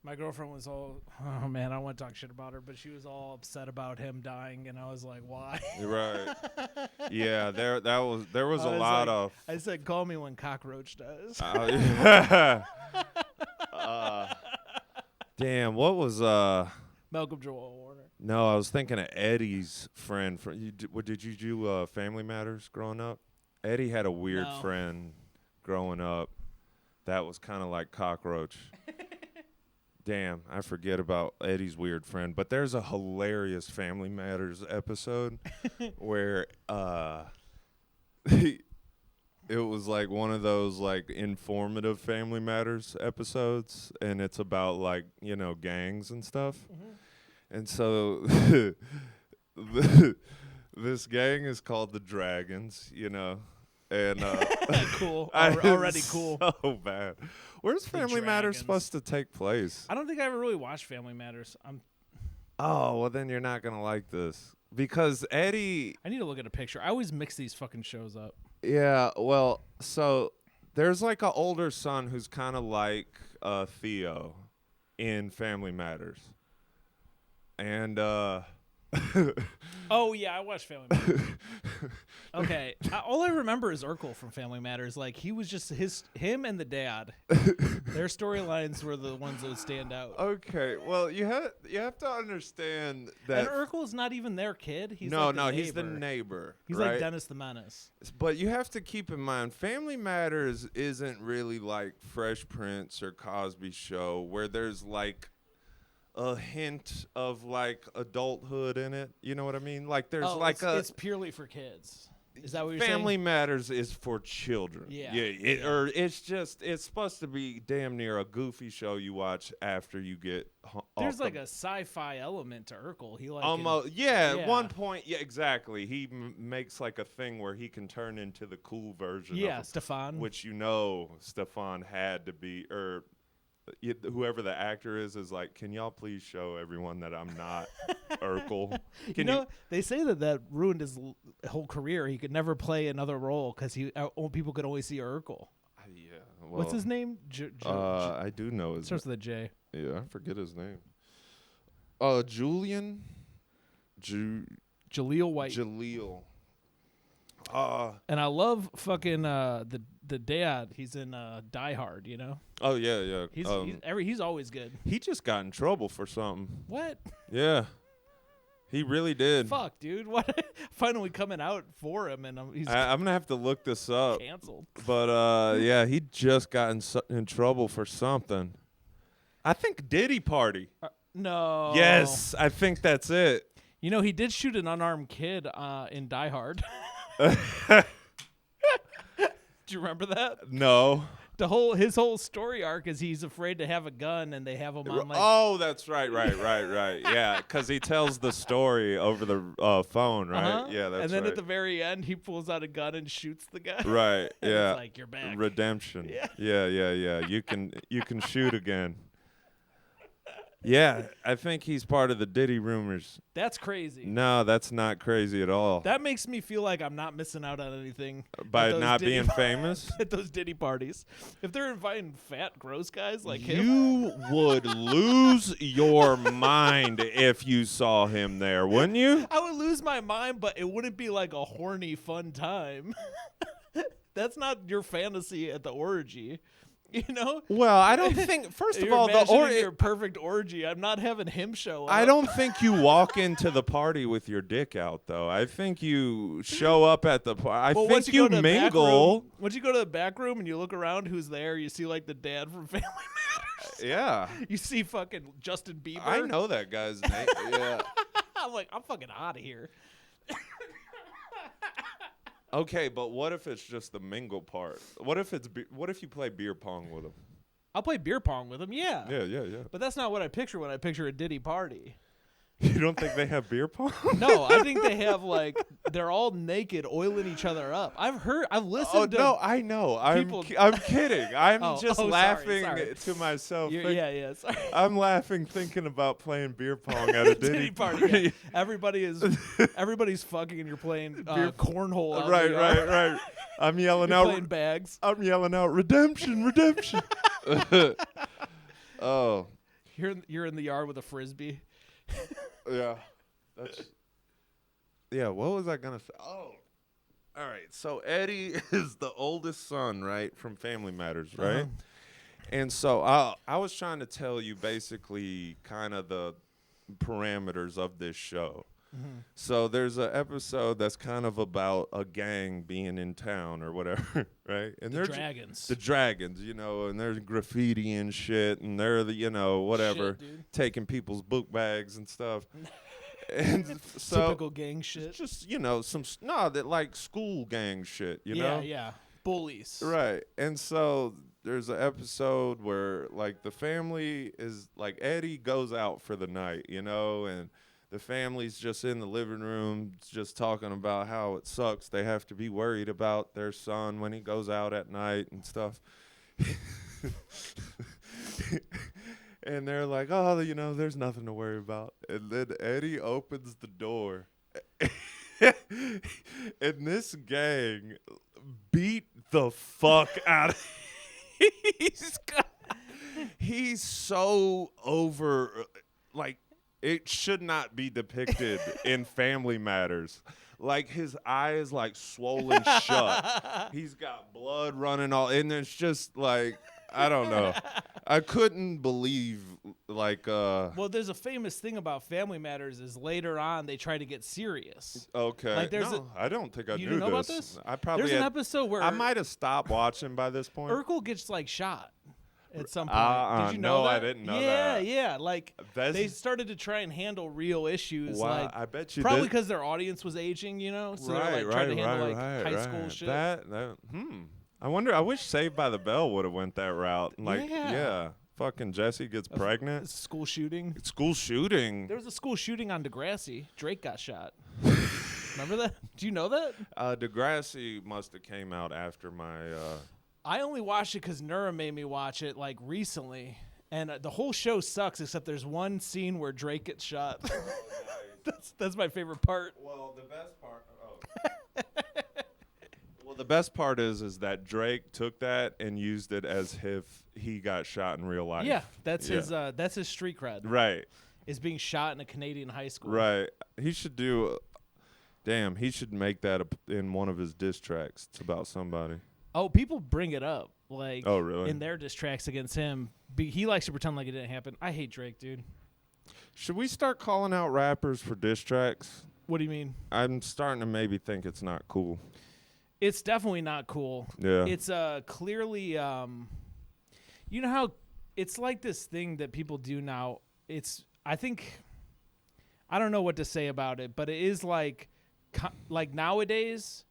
My girlfriend was all, oh man, I don't want to talk shit about her, but she was all upset about him dying, and I was like, why? Right. Yeah, there was a lot of. I said, call me when Cockroach does. Damn, what was Malcolm Joel Warner. No, I was thinking of Eddie's friend. Did you do Family Matters growing up? Eddie had a weird friend growing up that was kind of like Cockroach. Damn, I forget about Eddie's weird friend. But there's a hilarious Family Matters episode where it was like one of those like informative Family Matters episodes, and it's about like, you know, gangs and stuff. Mm-hmm. And so this gang is called the Dragons, you know. And cool. Already cool. So bad. Where's Family Matters supposed to take place? I don't think I ever really watched Family Matters. Oh, well then you're not gonna like this because Eddie. I need to look at a picture. I always mix these fucking shows up. Yeah, well, so there's like an older son who's kind of like Theo in Family Matters, and oh yeah, I watched Family Matters. Okay, all I remember is Urkel from Family Matters. Like he was just him and the dad. Their storylines were the ones that would stand out. Okay, well you have to understand that. And Urkel's not even their kid. He's he's the neighbor. He's right? like Dennis the Menace. But you have to keep in mind, Family Matters isn't really like Fresh Prince or Cosby Show, where there's like a hint of like adulthood in it. You know what I mean? Like there's it's purely for kids. Is that what you're saying? Family Matters is for children. Yeah. Or it's supposed to be damn near a goofy show you watch after you get There's like a sci-fi element to Urkel. He like at one point, exactly. He makes like a thing where he can turn into the cool version of him, Stefan. Which Stefan had to be, or whoever the actor is like, can y'all please show everyone that I'm not Urkel? They say that ruined his whole career. He could never play another role because people could only see Urkel. Yeah. Well, what's his name? I do know his name. Starts with a J. Yeah, I forget his name. Julian? Jaleel White. Jaleel. And I love fucking the dad. He's in Die Hard, you know? Oh, yeah. He's always good. He just got in trouble for something. What? Yeah. He really did. Fuck, dude. What? Finally coming out for him, and I'm going to have to look this up. Canceled. But, yeah, he just got in trouble for something. I think Diddy Party. No. Yes, I think that's it. You know, he did shoot an unarmed kid in Die Hard. Do you remember that? No. His whole story arc is he's afraid to have a gun, and they have him on like. Oh, that's right. Yeah, because he tells the story over the phone, right? Uh-huh. Yeah, that's right. And then at the very end, he pulls out a gun and shoots the guy. Right. Yeah. It's like, you're back. Redemption. Yeah. Yeah. You can shoot again. Yeah, I think he's part of the Diddy rumors. That's crazy. No, that's not crazy at all. That makes me feel like I'm not missing out on anything. By not being famous? At those Diddy parties. If they're inviting fat, gross guys like him. You would lose your mind if you saw him there, wouldn't you? I would lose my mind, but it wouldn't be like a horny, fun time. That's not your fantasy at the orgy. You know? Well, I don't think. First of all, your perfect orgy. I'm not having him show up. I don't think you walk into the party with your dick out, though. I think you show up at the party. I think you mingle. Once you go to the back room and you look around, who's there? You see like the dad from Family Matters. Yeah. You see fucking Justin Bieber. I know that guy's name. Yeah. I'm like, I'm fucking out of here. Okay, but what if it's just the mingle part? What if you play beer pong with him? I'll play beer pong with him, yeah. Yeah. But that's not what I picture when I picture a Diddy party. You don't think they have beer pong? No, I think they have like they're all naked, oiling each other up. I've listened to. Oh no, I know. I'm kidding. I'm laughing to myself. Yeah. Sorry. I'm laughing thinking about playing beer pong at a Diddy party. Yeah. Everybody's fucking and you're playing cornhole. Right. I'm yelling out. Playing bags. I'm yelling out redemption. Oh. You're in the yard with a frisbee. Yeah. Yeah, what was I going to say? Oh. All right. So Eddie is the oldest son, right, from Family Matters, right? Uh-huh. And so I was trying to tell you basically kind of the parameters of this show. Mm-hmm. So there's an episode that's kind of about a gang being in town or whatever, right? And the dragons. The dragons, and there's graffiti and shit, and they're the, whatever, taking people's book bags and stuff. And so typical gang shit. Just, that like school gang shit, know? Yeah. Bullies. Right. And so there's an episode where like the family is like Eddie goes out for the night, and the family's just in the living room just talking about how it sucks. They have to be worried about their son when he goes out at night and stuff. And they're like, oh, there's nothing to worry about. And then Eddie opens the door. And this gang beat the fuck out of He's so over, like, it should not be depicted in Family Matters. Like, his eye is, like, swollen shut. He's got blood running all, and it's just, like, I don't know. I couldn't believe, like, Well, there's a famous thing about Family Matters is later on they try to get serious. Okay. Like, I don't think I knew this. You didn't know about this? I probably There's an episode where I might have stopped watching by this point. Urkel gets, like, shot at some point. Did you know no, that? I didn't know that. Yeah. Like, they started to try and handle real issues. Wow, like, I bet you probably because their audience was aging, So they're, like, trying to handle, high school shit. I wonder. I wish Saved by the Bell would have went that route. Like, yeah, fucking Jesse gets pregnant. School shooting. School shooting. There was a school shooting on Degrassi. Drake got shot. Remember that? Do you know that? Degrassi must have came out after my. I only watched it because Nura made me watch it like recently, and the whole show sucks except there's one scene where Drake gets shot. That's my favorite part. Well, the best part. Well, the best part is that Drake took that and used it as if he got shot in real life. Yeah, that's his street cred. Right. Is being shot in a Canadian high school. Right. He should do. Damn, he should make that in one of his diss tracks. It's about somebody. Oh, people bring it up, like, oh, really? in their diss tracks against him. He likes to pretend like it didn't happen. I hate Drake, dude. Should we start calling out rappers for diss tracks? What do you mean? I'm starting to maybe think it's not cool. It's definitely not cool. Yeah. It's clearly, you know how it's like this thing that people do now. I don't know what to say about it, but it is like nowadays.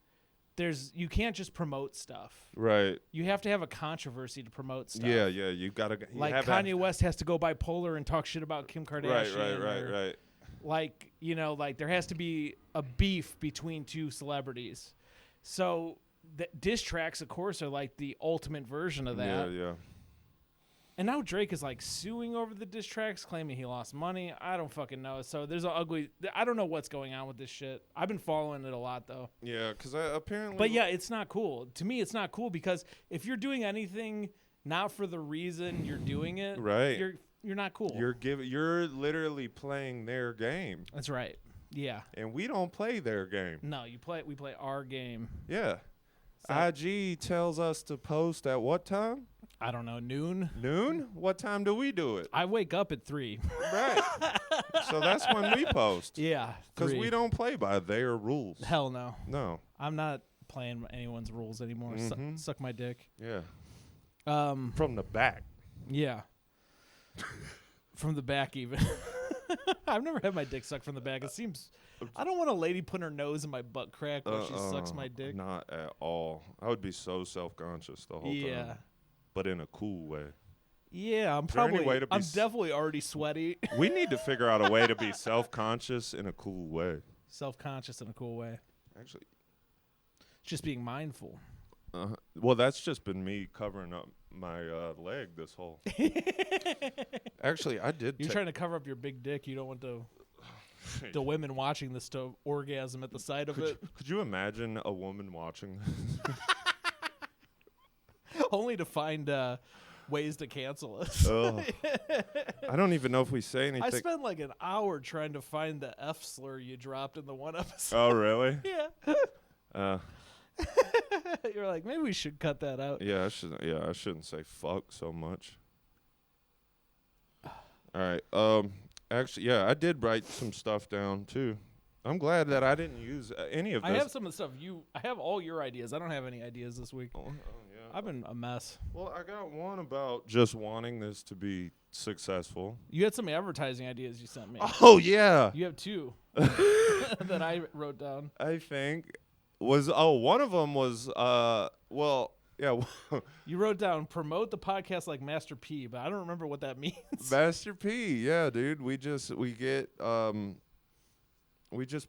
You can't just promote stuff. Right. You have to have a controversy to promote stuff. Yeah, you gotta. Like Kanye West has to go bipolar and talk shit about Kim Kardashian. Right. Like, like there has to be a beef between two celebrities. So diss tracks, of course, are like the ultimate version of that. Yeah. And now Drake is like suing over the diss tracks, claiming he lost money. I don't fucking know. So there's an ugly. I don't know what's going on with this shit. I've been following it a lot though. Yeah, because apparently. But yeah, it's not cool. To me, it's not cool because if you're doing anything not for the reason you're doing it, right, you're not cool. You're literally playing their game. That's right. Yeah. And we don't play their game. No, we play our game. Yeah. So, IG tells us to post at what time? I don't know, noon? Noon? What time do we do it? I wake up at 3. Right. So that's when we post. Yeah. Because we don't play by their rules. Hell no. No. I'm not playing anyone's rules anymore. Mm-hmm. Suck my dick. Yeah. From the back. Yeah. From the back even. I've never had my dick sucked from the back. It seems... I don't want a lady putting her nose in my butt crack while she sucks my dick. Not at all. I would be so self-conscious the whole time. Yeah. But in a cool way. Yeah, I'm definitely already sweaty. We need to figure out a way to be self-conscious in a cool way. Self-conscious in a cool way. Actually. Just being mindful. Well, that's just been me covering up my leg this whole... Actually, I did... You're trying to cover up your big dick. You don't want the women watching this to orgasm at the sight of it. Could you imagine a woman watching this? Only to find ways to cancel us. Ugh. I don't even know if we say anything. I spent like an hour trying to find the F slur you dropped in the one episode. Oh, really? Yeah. You're like, maybe we should cut that out. Yeah, I shouldn't say fuck so much. All right. Actually, yeah, I did write some stuff down too. I'm glad that I didn't use any of this. I have some of the stuff I have all your ideas. I don't have any ideas this week. Oh, yeah. I've been a mess. Well, I got one about just wanting this to be successful. You had some advertising ideas you sent me. Oh, yeah. You have two that I wrote down. I think one of them was yeah. You wrote down promote the podcast like Master P, but I don't remember what that means. Master P, yeah, dude. We just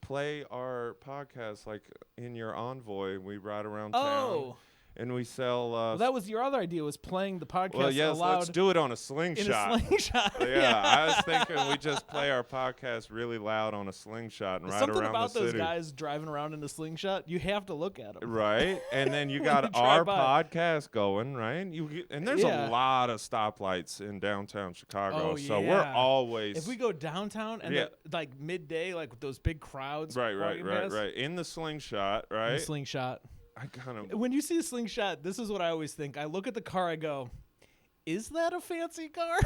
play our podcast like in your Envoy. We ride around town. And we sell. Well, that was your other idea, was playing the podcast. Well, yes, let's do it on a slingshot. In a slingshot. Yeah, I was thinking we just play our podcast really loud on a slingshot and ride around the city. Something about those guys driving around in a slingshot, you have to look at them. Right, and then you got our podcast going, right? And there's a lot of stoplights in downtown Chicago, so we're always. If we go downtown and like midday, like with those big crowds. Right. In the slingshot, right? In the slingshot. I when you see a slingshot, this is what I always think. I look at the car, I go, is that a fancy car?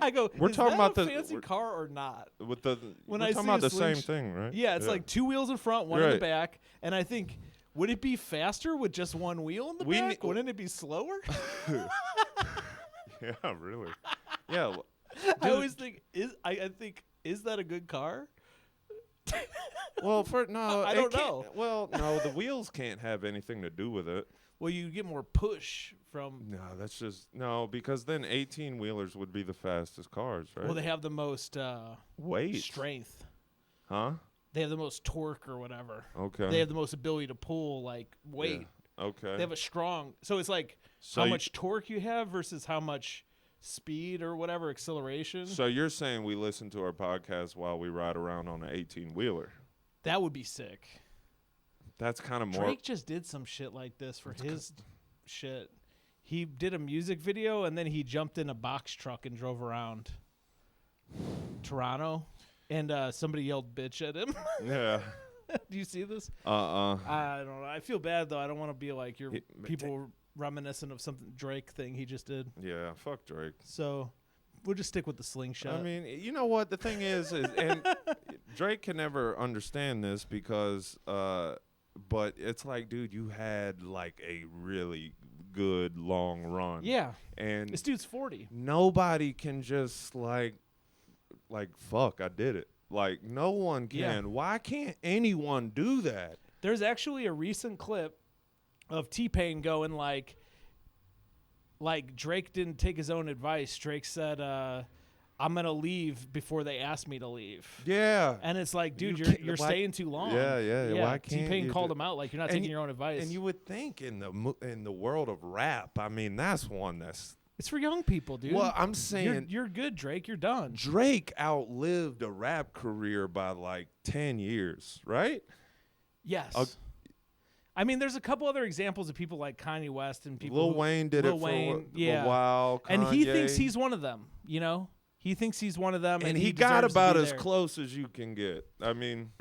I go, we're talking about a fancy car or not? We're talking about the same thing, right? Yeah, it's like two wheels in front, one in the back, and I think, would it be faster with just one wheel in the back? Wouldn't it be slower? Yeah, really. Yeah. I always think, is that a good car? Well, I don't know. Well, no, the wheels can't have anything to do with it. Well, you get more push from. No, that's just because then 18-wheelers would be the fastest cars, right? Well, they have the most weight, strength. Huh? They have the most torque or whatever. Okay. They have the most ability to pull weight. Yeah. Okay. They have a strong. So it's like how much torque you have versus how much speed or whatever, acceleration. So you're saying we listen to our podcast while we ride around on an 18-wheeler? That would be sick. That's kind of more. Drake just did some shit like this for his shit. He did a music video and then he jumped in a box truck and drove around Toronto, and somebody yelled bitch at him. Yeah. Do you see this? I don't know. I feel bad though. I don't want to be like people reminiscent of something Drake thing he just did. Yeah, fuck Drake. So we'll just stick with the slingshot. I mean, you know what? The thing is and Drake can never understand this because, but it's like, dude, you had like a really good long run. Yeah. And this dude's 40. Nobody can just like, fuck, I did it. Like, no one can. Yeah. Why can't anyone do that? There's actually a recent clip of T-Pain going like Drake didn't take his own advice. Drake said, I'm going to leave before they ask me to leave. Yeah. And it's like, dude, you're staying too long. Yeah. Why can't T-Pain called him out like you're not taking your own advice. And you would think in the world of rap, I mean, that's one that's it's for young people, dude. Well, I'm saying you're good, Drake. You're done. Drake outlived a rap career by like 10 years, right? Yes. I mean, there's a couple other examples of people like Kanye West and people. Lil Wayne did it for a while. Kanye. And he thinks he's one of them, you know? He thinks he's one of them. And he got about as close as you can get. I mean,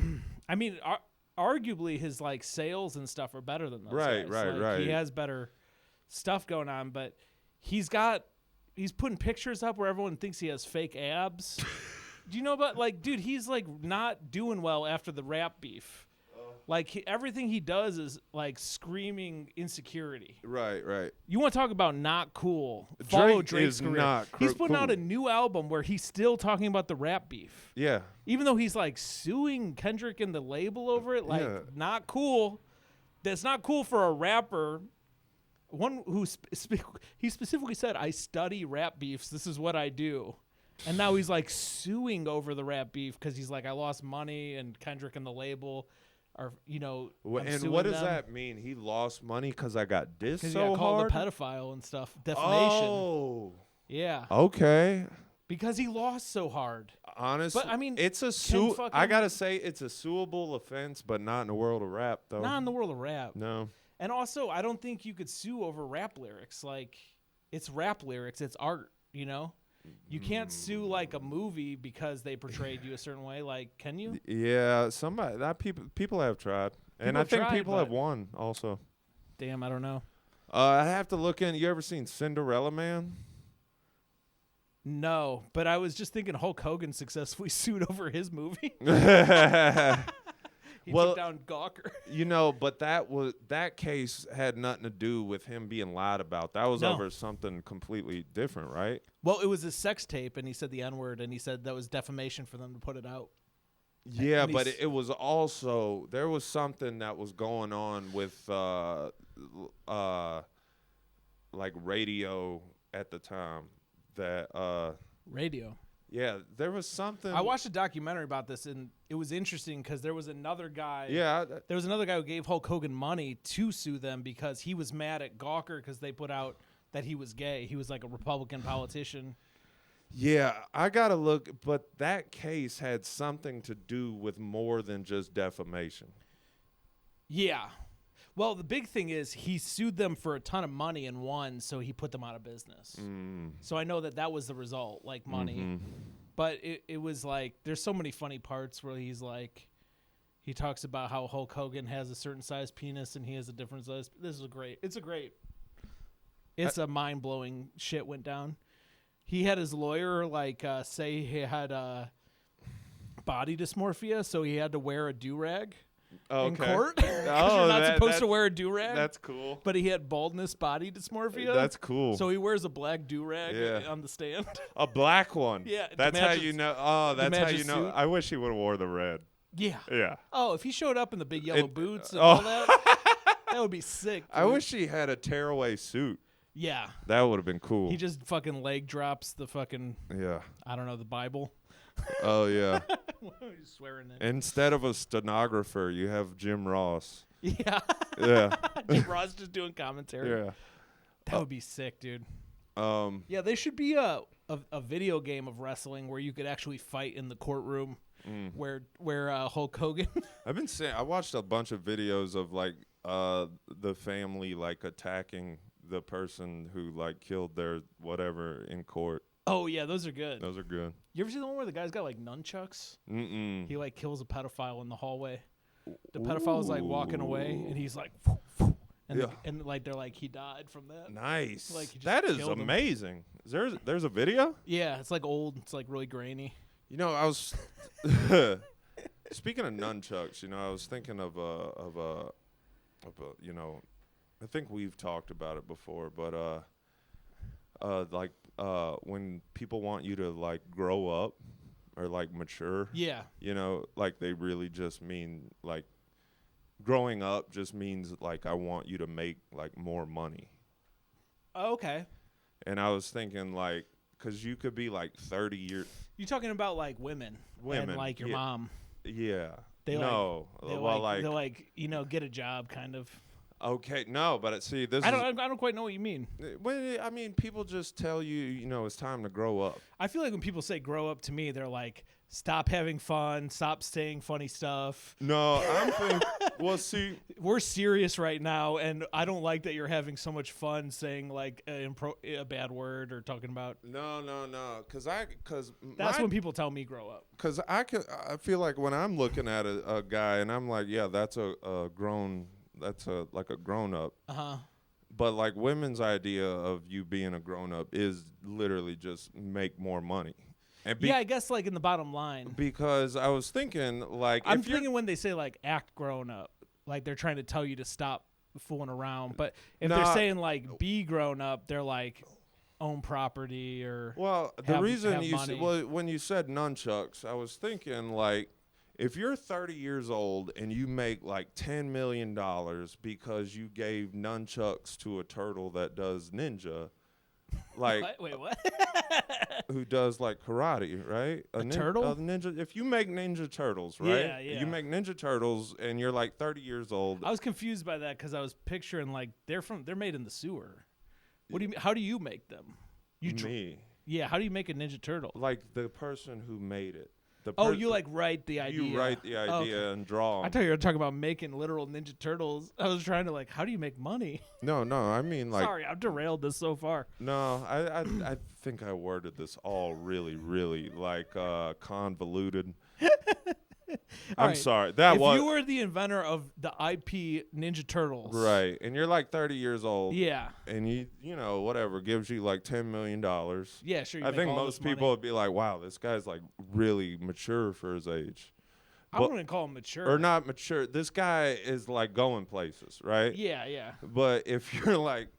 arguably his like sales and stuff are better than those guys. Right. He has better stuff going on, but he's putting pictures up where everyone thinks he has fake abs. Do you know about dude, he's like not doing well after the rap beef. Like everything he does is like screaming insecurity. Right. You want to talk about not cool? Follow Drake's career. Not he's putting out a new album where he's still talking about the rap beef. Yeah. Even though he's like suing Kendrick and the label over it, not cool. That's not cool for a rapper. One who he specifically said, "I study rap beefs. This is what I do." And now he's like suing over the rap beef because he's like, "I lost money," and Kendrick and the label. Or, and what does that mean? He lost money because I got dissed so hard? Because he got called a pedophile and stuff. Defamation. Oh. Yeah. Okay. Because he lost so hard. Honestly. But, I mean, it's I got to say, it's a suable offense, but not in the world of rap, though. Not in the world of rap. No. And also, I don't think you could sue over rap lyrics. Like, it's rap lyrics. It's art, you know? You can't sue like a movie because they portrayed you a certain way. Like, can you? Yeah, people have tried. And I think people have won also. Damn, I don't know. I have to look in. You ever seen Cinderella Man? No, but I was just thinking Hulk Hogan successfully sued over his movie. He took down Gawker. You know, but that case had nothing to do with him being lied about. That was over something completely different, right? Well, it was a sex tape, and he said the N-word, and he said that was defamation for them to put it out. Yeah, but it was also, there was something that was going on with like radio at the time that radio. Yeah, there was something. I watched a documentary about this, and it was interesting because there was another guy. Yeah. There was another guy who gave Hulk Hogan money to sue them because he was mad at Gawker because they put out that he was gay. He was like a Republican politician. Yeah, I got to look. But that case had something to do with more than just defamation. Yeah. Well, the big thing is he sued them for a ton of money and won, so he put them out of business. So I know that was the result, like money. Mm-hmm. But it was like, there's so many funny parts where he's like, he talks about how Hulk Hogan has a certain size penis and he has a different size. This is great. It's a mind-blowing shit went down. He had his lawyer like say he had body dysmorphia, so he had to wear a do-rag. In court. Because you're not supposed to wear a do-rag. That's cool. But he had baldness body dysmorphia. That's cool. So he wears a black do-rag on the stand. A black one. Yeah. That's how you know. Oh, that's how you know. Suit. I wish he would have wore the red. Yeah. Yeah. Oh, if he showed up in the big yellow boots and all that, that would be sick. Dude. I wish he had a tearaway suit. Yeah. That would have been cool. He just fucking leg drops the fucking, I don't know, the Bible. Oh, yeah. Swearing that. Instead of a stenographer, you have Jim Ross. Yeah. Yeah. Jim Ross just doing commentary. Yeah. That would be sick, dude. Yeah, there should be a video game of wrestling where you could actually fight in the courtroom where Hulk Hogan. I watched a bunch of videos of like the family like attacking the person who like killed their whatever in court. Oh, yeah, those are good. Those are good. You ever see the one where the guy's got, like, nunchucks? Mm-mm. He, like, kills a pedophile in the hallway. The pedophile's, like, walking away, and he's like, and like, they're like, he died from that. Nice. Like, that is amazing. There's a video? Yeah, it's, like, old. It's, like, really grainy. You know, I was speaking of nunchucks, you know, I was thinking of a you know, I think we've talked about it before, but like when people want you to like grow up or like mature, you know, like they really just mean like growing up just means like I want you to make like more money. Oh, okay. And I was thinking like, cause you could be like 30 years. You talking about like women and like your mom? Yeah. They well, like they're like, you know, get a job kind of. Okay, no, but see, I don't quite know what you mean. Well, I mean, people just tell you, you know, it's time to grow up. I feel like when people say grow up to me, they're like, stop having fun, stop saying funny stuff. No, I'm thinking, well, see. We're serious right now, and I don't like that you're having so much fun saying like a bad word or talking about. No, because that's when people tell me grow up. Because I feel like when I'm looking at a guy and I'm like, yeah, that's a grown. That's like a grown up. But like women's idea of you being a grown up is literally just make more money. And I guess like in the bottom line. Because I was thinking like I'm thinking when they say like act grown up, like they're trying to tell you to stop fooling around. But if they're saying like be grown up, they're like own property or the reason you when you said nunchucks, I was thinking like if you're 30 years old and you make like $10 million because you gave nunchucks to a turtle that does ninja, like wait, what? Who does like karate, right? A turtle? A ninja. If you make Ninja Turtles, right? Yeah. You make Ninja Turtles and you're like 30 years old. I was confused by that because I was picturing like they're made in the sewer. What do you? How do you make them? Me. Yeah. How do you make a Ninja Turtle? Like the person who made it. you like write the idea. You write the idea and draw 'em. I thought you were talking about making literal Ninja Turtles. I was trying to like, how do you make money? No, I mean like. Sorry, I've derailed this so far. No, I think I worded this all really, really like convoluted. I'm sorry. If you were the inventor of the IP Ninja Turtles, right, and you're like 30 years old, yeah, and you know whatever gives you like $10 million, yeah, sure. I think most people would be like, wow, this guy's like really mature for his age. I wouldn't call him mature or not mature. This guy is like going places, right? Yeah. But if you're like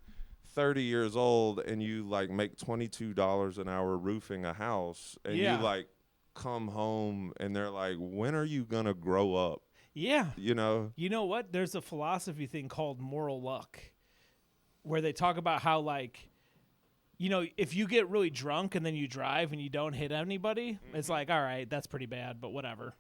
30 years old and you like make $22 an hour roofing a house, and you like come home and they're like, when are you gonna grow up? Yeah. You know what, there's a philosophy thing called moral luck where they talk about how like, you know, if you get really drunk and then you drive and you don't hit anybody, it's like, all right, that's pretty bad, but whatever.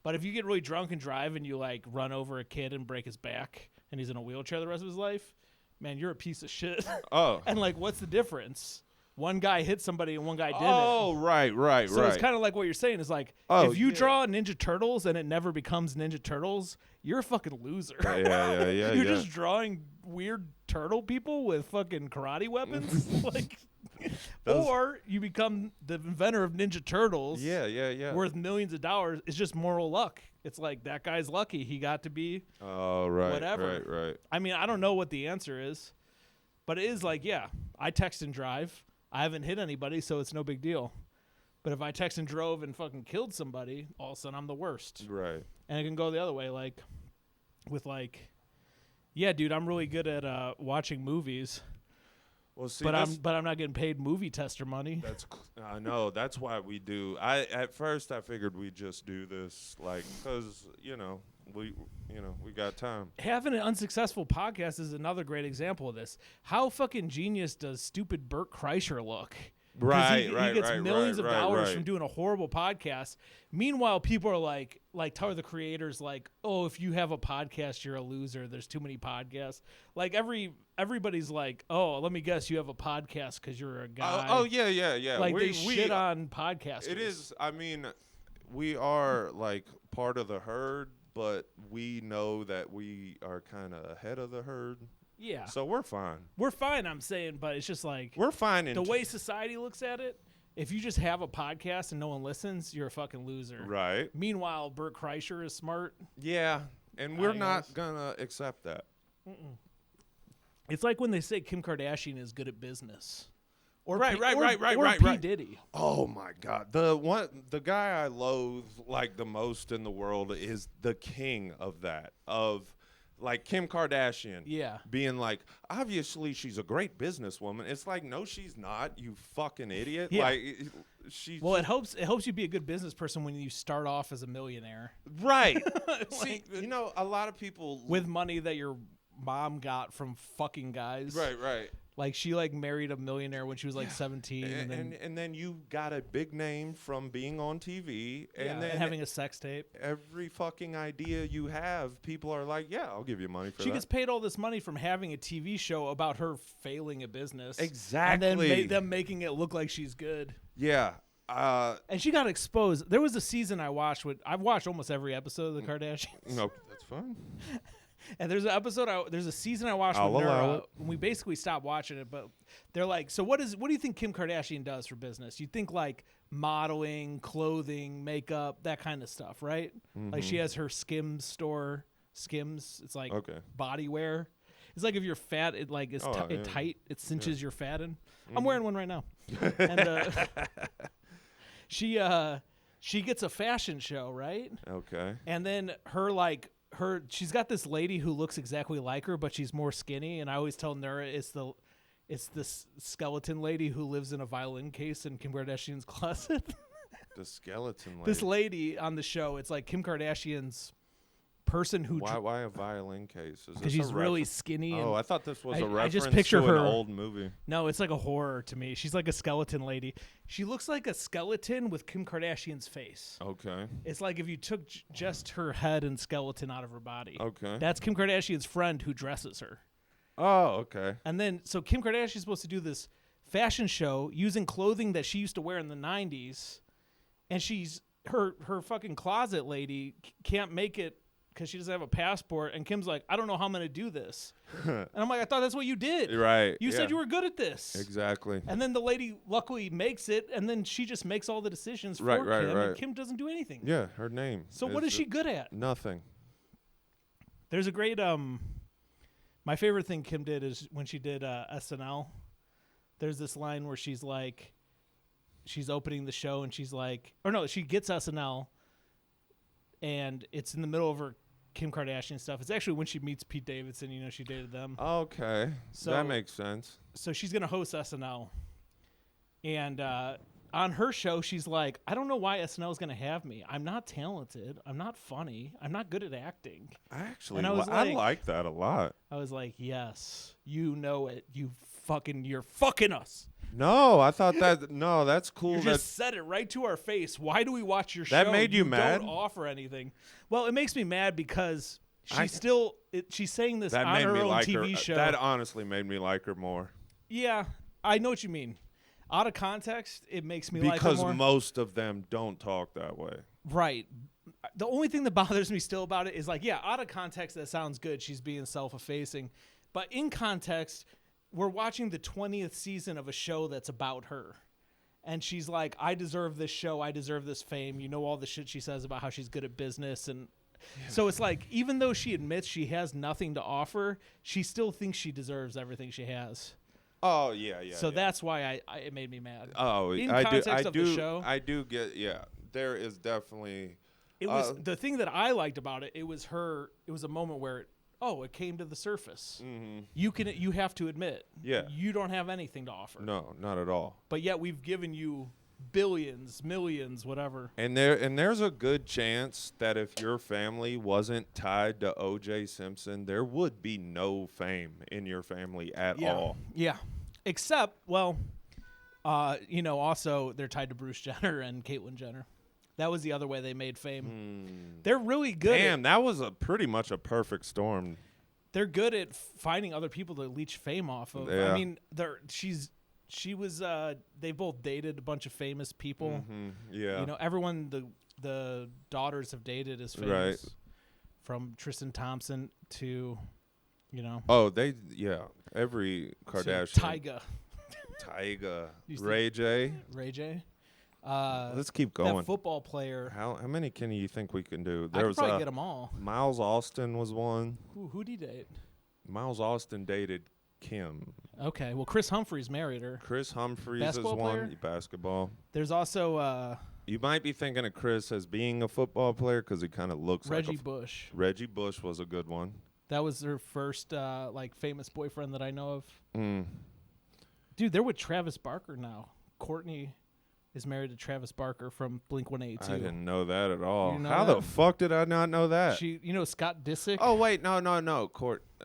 But if you get really drunk and drive and you like run over a kid and break his back and he's in a wheelchair the rest of his life, man, you're a piece of shit. Oh. And like, what's the difference? One guy hit somebody and one guy didn't. Oh, right. So it's kind of like what you're saying is like, if you draw Ninja Turtles and it never becomes Ninja Turtles, you're a fucking loser. Yeah. You're just drawing weird turtle people with fucking karate weapons. Like, or you become the inventor of Ninja Turtles. Yeah. Worth millions of dollars. It's just moral luck. It's like that guy's lucky. He got to be whatever. Right. I mean, I don't know what the answer is, but it is like, yeah, I text and drive. I haven't hit anybody, so it's no big deal. But if I text and drove and fucking killed somebody, all of a sudden I'm the worst. Right. And it can go the other way, like with like, yeah, dude, I'm really good at watching movies. Well, see, but I'm not getting paid movie tester money. I know. That's why we do. At first I figured we'd just do this, like, because we got time. Having an unsuccessful podcast is another great example of this. How fucking genius does stupid Bert Kreischer look? Right, he gets millions of dollars from doing a horrible podcast. Meanwhile, people are like Tyler the Creator's like, oh, if you have a podcast, you're a loser. There's too many podcasts. Like everybody's like, oh, let me guess, you have a podcast because you're a guy. Oh yeah. Like they shit on podcasters. It is. I mean, we are like part of the herd, but we know that we are kind of ahead of the herd. Yeah. So we're fine. We're fine, I'm saying, but it's just like we're fine. The way society looks at it, if you just have a podcast and no one listens, you're a fucking loser. Right. Meanwhile, Bert Kreischer is smart. Yeah, and we're not gonna accept that. It's like when they say Kim Kardashian is good at business. Or right. P. Diddy. Oh my God, the guy I loathe like the most in the world is the king of that. Like Kim Kardashian, being like, obviously she's a great businesswoman. It's like, no, she's not. You fucking idiot. Yeah. Like, it helps you be a good business person when you start off as a millionaire, right? See, you know, a lot of people with money that your mom got from fucking guys, right. Like she like married a millionaire when she was like 17, and then you got a big name from being on TV, and then having a sex tape. Every fucking idea you have, people are like, "Yeah, I'll give you money for that." She gets paid all this money from having a TV show about her failing a business, exactly, and then them making it look like she's good. Yeah, and she got exposed. There was a season I've watched almost every episode of the Kardashians. No, that's fine. And there's a season I watched when we basically stopped watching it, but they're like, so what do you think Kim Kardashian does for business? You think like modeling, clothing, makeup, that kind of stuff, right? Mm-hmm. Like she has her Skims store. Skims, it's like body wear. It's like if you're fat, it like is tight. It cinches your fat in. Mm-hmm. I'm wearing one right now. And she gets a fashion show, right? Okay. And then she's got this lady who looks exactly like her, but she's more skinny. And I always tell Nura it's this skeleton lady who lives in a violin case in Kim Kardashian's closet. The skeleton lady. This lady on the show, it's like Kim Kardashian's person who. Why a violin case? Because she's really skinny. Oh, I thought this was a reference I just picture to her, an old movie. No, it's like a horror to me. She's like a skeleton lady. She looks like a skeleton with Kim Kardashian's face. Okay. It's like if you took just her head and skeleton out of her body. Okay. That's Kim Kardashian's friend who dresses her. Oh, okay. And then, so Kim Kardashian's supposed to do this fashion show using clothing that she used to wear in the 90s. And she's her fucking closet lady can't make it because she doesn't have a passport, and Kim's like, I don't know how I'm gonna do this. And I'm like, I thought that's what you did. Right. You said you were good at this. Exactly. And then the lady luckily makes it, and then she just makes all the decisions for Kim, and Kim doesn't do anything. Yeah, her name. So what is she good at? Nothing. There's a great my favorite thing Kim did is when she did SNL. There's this line where she's like, she's opening the show and she's like, or no, she gets SNL, and it's in the middle of her Kim Kardashian stuff. It's actually when she meets Pete Davidson. You know, she dated them. Okay, so that makes sense. So she's gonna host SNL, and on her show, she's like, I don't know why SNL is gonna have me. I'm not talented. I'm not funny. I'm not good at acting. Actually, I like that a lot. I was like, yes, you know it. You're fucking us. No, I thought that. No, that's cool. You just said it right to our face. Why do we watch your show? That made you mad? Don't offer anything. Well, it makes me mad because she's saying this on her own TV show. That honestly made me like her more. Yeah, I know what you mean. Out of context, it makes me like her more. Because most of them don't talk that way. Right. The only thing that bothers me still about it is like, yeah, out of context, that sounds good. She's being self-effacing. But in context, we're watching the 20th season of a show that's about her. And she's like, I deserve this show. I deserve this fame. You know all the shit she says about how she's good at business. And so it's like, even though she admits she has nothing to offer, she still thinks she deserves everything she has. Oh, yeah. So that's why it made me mad. Oh, in context of the show. I do get, yeah. There is definitely. It was the thing that I liked about it. It was a moment where it came to the surface. Mm-hmm. You have to admit, you don't have anything to offer. No, not at all. But yet we've given you billions, millions, whatever. And there's a good chance that if your family wasn't tied to O.J. Simpson, there would be no fame in your family at all. Yeah. Except, well, also they're tied to Bruce Jenner and Caitlyn Jenner. That was the other way they made fame. They're really good. Damn, that was pretty much a perfect storm. They're good at finding other people to leech fame off of. Yeah. I mean, they both dated a bunch of famous people. Mm-hmm. Yeah. You know, everyone the daughters have dated is famous. Right. From Tristan Thompson to, Oh, every Kardashian. Tyga. Ray J. Let's keep going. That football player. How many can you think we can do? I could probably get them all. Miles Austin was one. Who'd he date? Miles Austin dated Kim. Okay, well, Chris Humphries married her. Chris Humphries basketball is one. Player? Basketball. There's also you might be thinking of Chris as being a football player because he kind of looks Reggie Bush. Reggie Bush was a good one. That was her first famous boyfriend that I know of. Mm. Dude, they're with Travis Barker now. Courtney is married to Travis Barker from Blink-182. I didn't know that at all. How the fuck did I not know that? Scott Disick? Oh, wait, no.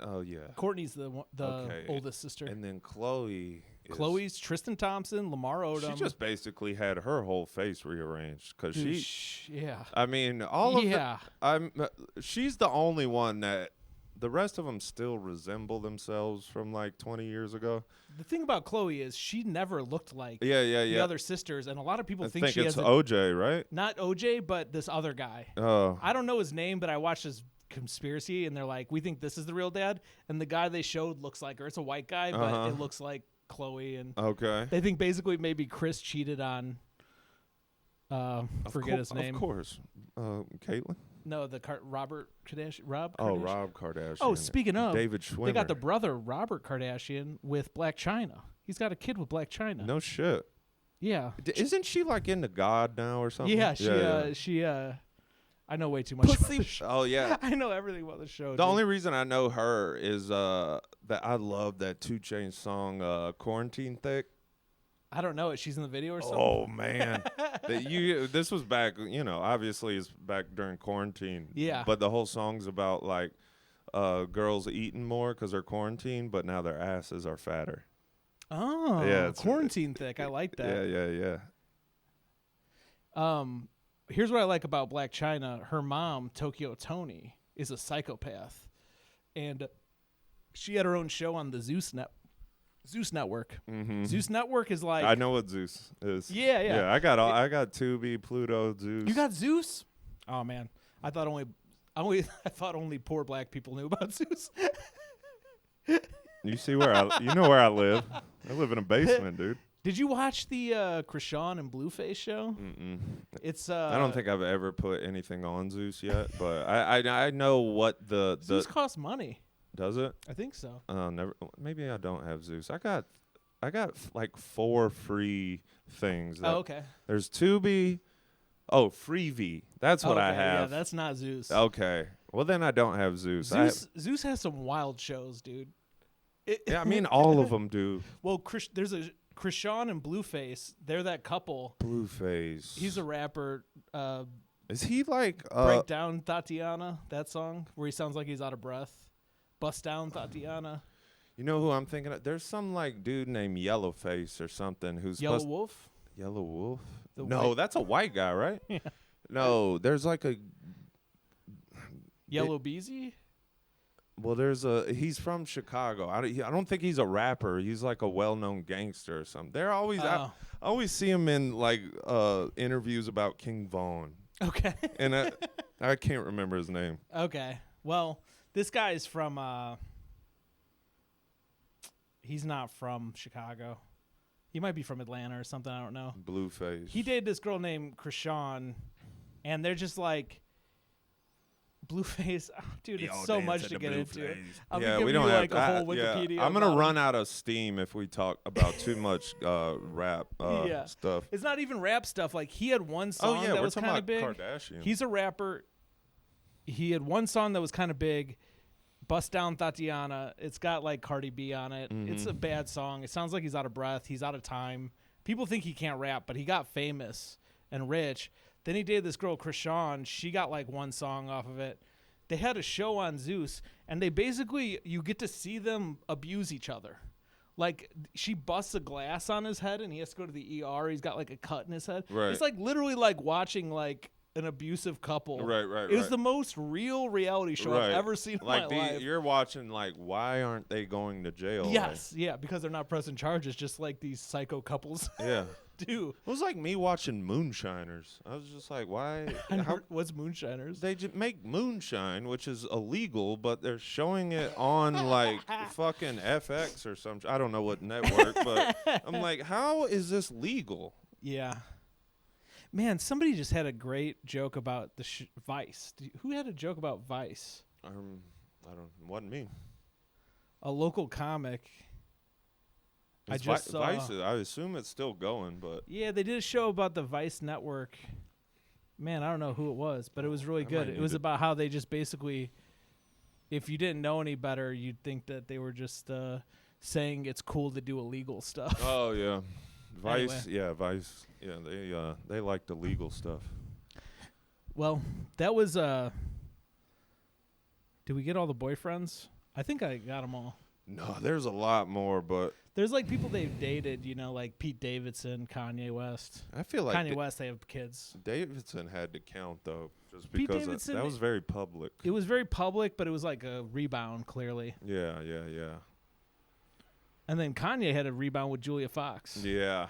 Oh, yeah. Courtney's the oldest sister. And then Chloe's Tristan Thompson, Lamar Odom. She just basically had her whole face rearranged because yeah. I mean, all of she's the only one that the rest of them still resemble themselves from like 20 years ago. The thing about Chloe is she never looked like the other sisters, and a lot of people think she it's has OJ, right? Not OJ, but this other guy. Oh, I don't know his name, but I watched his conspiracy, and they're like, we think this is the real dad, and the guy they showed looks like her. It's a white guy, but it looks like Chloe, and they think basically maybe Chris cheated on. Forget his name. Of course, Caitlyn. No, Robert Kardashian. Rob Kardashian. Oh, Rob Kardashian. Oh, speaking of David Schwimmer, they got the brother Robert Kardashian with Black China. He's got a kid with Black China. No shit. Yeah. Isn't she like into God now or something? Yeah, she I know way too much about the show. Oh, yeah. I know everything about the show. The only reason I know her is that I love that 2 Chainz song, Quarantine Thick. I don't know it. She's in the video or something. Oh, man. This was back, obviously it's back during quarantine. Yeah. But the whole song's about, like, girls eating more because they're quarantined, but now their asses are fatter. Oh, yeah, Quarantine Thick. I like that. Yeah. Here's what I like about Black China. Her mom, Tokyo Toni, is a psychopath. And she had her own show on the Zeus Zeus Network. Mm-hmm. Zeus Network is like I know what Zeus is. Yeah. I got Tubi, Pluto, Zeus. You got Zeus? Oh man, I thought only poor black people knew about Zeus. You see where you know where I live. I live in a basement, dude. Did you watch the Krishan and Blueface show? Mm-mm. It's I don't think I've ever put anything on Zeus yet, but I know what the Zeus costs money. Does it? I think so. Never. Maybe I don't have Zeus. I got like 4 free things. Oh, okay. There's Tubi. Oh, Freevee. That's what I have. Yeah, that's not Zeus. Okay. Well, then I don't have Zeus. Zeus has some wild shows, dude. Yeah, I mean all of them do. Well, there's a Krishan and Blueface. They're that couple. Blueface. He's a rapper. Is he like Break Down Tatiana? That song where he sounds like he's out of breath. Bust Down Tatiana. You know who I'm thinking of? There's some like dude named Yellowface or something who's Yellow Wolf. Yellow Wolf? No, that's a white guy, right? Yeah. No, there's like a Yellow Beezy. Well, he's from Chicago. I don't think he's a rapper. He's like a well-known gangster or something. They're always I always see him in like interviews about King Von. Okay. And I can't remember his name. Okay. Well, this guy's from he's not from Chicago. He might be from Atlanta or something, I don't know. Blueface. He dated this girl named Krishan, and they're just like Blueface. Oh, dude, it's so much to get into. We don't have like a whole Wikipedia. I'm gonna run out of steam if we talk about too much rap stuff. It's not even rap stuff. Like he had one song that was kind of big. Kardashian. He's a rapper. He had one song that was kind of big. Bust Down Tatiana. It's got like Cardi B on it. Mm-hmm. It's a bad song. It sounds like he's out of breath. He's out of time. People think he can't rap, but he got famous and rich. Then he dated this girl, Krishan. She got like one song off of it. They had a show on Zeus, and they basically, you get to see them abuse each other. Like, she busts a glass on his head, and he has to go to the ER. He's got like a cut in his head. Right. It's like literally like watching like an abusive couple. Right. It was the most real reality show I've ever seen in my life. You're watching like, why aren't they going to jail? Yes, because they're not pressing charges, just like these psycho couples. Yeah. Do. It was like me watching Moonshiners. I was just like, why? What's Moonshiners? They just make moonshine, which is illegal, but they're showing it on like fucking FX or something. I don't know what network, but I'm like, how is this legal? Yeah. Man, somebody just had a great joke about the Vice. Who had a joke about Vice? I don't. Wasn't me. A local comic. I just saw. Vice, I assume it's still going, but yeah, they did a show about the Vice network. Man, I don't know who it was, but it was really good. It was about how they just basically, if you didn't know any better, you'd think that they were just saying it's cool to do illegal stuff. Oh yeah, Vice. Anyway. Yeah, Vice. Yeah, they like the legal stuff. Well, that was. Did we get all the boyfriends? I think I got them all. No, there's a lot more, but there's like people they've dated, like Pete Davidson, Kanye West. I feel like Kanye West, they have kids. Davidson had to count though, just because that was very public. It was very public, but it was like a rebound, clearly. Yeah. And then Kanye had a rebound with Julia Fox. Yeah.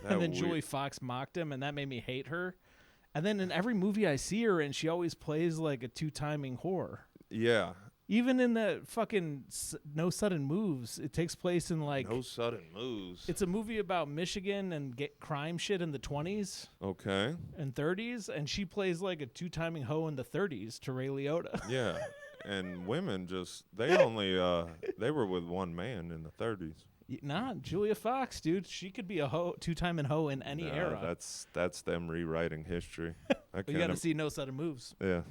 And then Julia Fox mocked him, and that made me hate her. And then in every movie I see her in, she always plays like a two-timing whore. Yeah. Even in that fucking No Sudden Moves, it takes place in like... No Sudden Moves. It's a movie about Michigan and crime shit in the 20s. Okay. And 30s, and she plays like a two-timing hoe in the 30s to Ray Liotta. Yeah, and women just... They only... they were with one man in the 30s. Nah, Julia Fox, dude. She could be a two-timing hoe in any era. That's them rewriting history. You got to see No Sudden Moves. Yeah.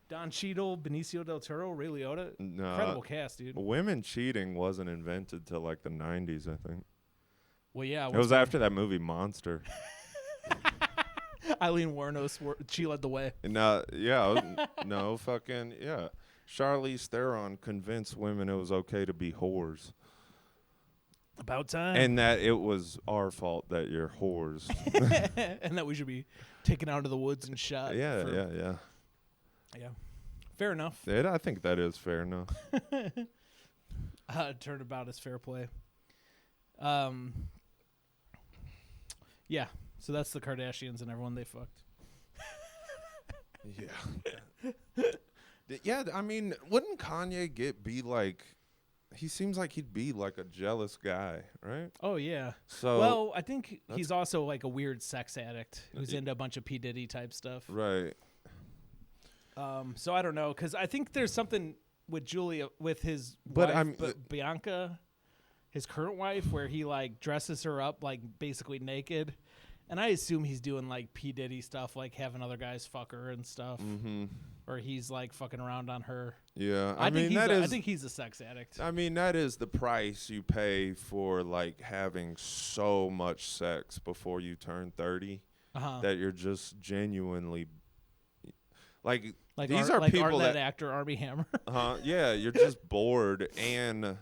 Don Cheadle, Benicio del Toro, Ray Liotta. Incredible cast, dude. Women cheating wasn't invented till like the 90s, I think. Well, yeah. It was after that movie Monster. Eileen Wuornos, she led the way. No, fucking, yeah. Charlize Theron convinced women it was okay to be whores. About time. And that it was our fault that you're whores. And that we should be taken out of the woods and shot. Yeah. Yeah. Fair enough. I think that is fair enough. Turnabout is fair play. Yeah. So that's the Kardashians and everyone they fucked. Yeah. Yeah, I mean, wouldn't Kanye be like, he seems like he'd be like a jealous guy, right? Oh, yeah. So well, I think he's also like a weird sex addict who's into a bunch of P. Diddy type stuff. Right. So I don't know, because I think there's something with Julia, with his But wife, Bianca, his current wife, where he like dresses her up like basically naked. And I assume he's doing like P. Diddy stuff, like having other guys fuck her and stuff. Mm-hmm. Or he's like fucking around on her. Yeah. I think he's a sex addict. I mean, that is the price you pay for like having so much sex before you turn 30 that you're just genuinely like these are like people that actor Armie Hammer. Yeah, you're just bored, and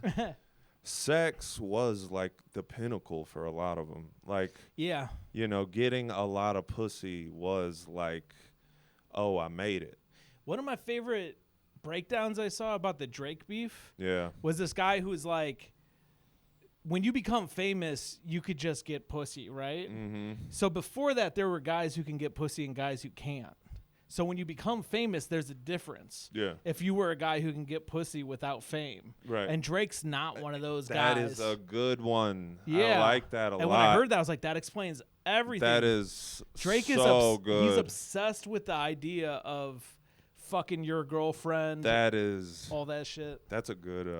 sex was like the pinnacle for a lot of them. Like, yeah, you know, getting a lot of pussy was like, oh, I made it. One of my favorite breakdowns I saw about the Drake beef was this guy who's like, when you become famous, you could just get pussy, right? Mm-hmm. So before that, there were guys who can get pussy and guys who can't. So when you become famous, there's a difference. Yeah. If you were a guy who can get pussy without fame. Right. And Drake's not one of those guys. That guys. is a good one. Yeah. I like that a lot. And when I heard that, I was like, that explains everything. That is Drake so is good. He's obsessed with the idea of fucking your girlfriend. That is. All that shit. That's a good...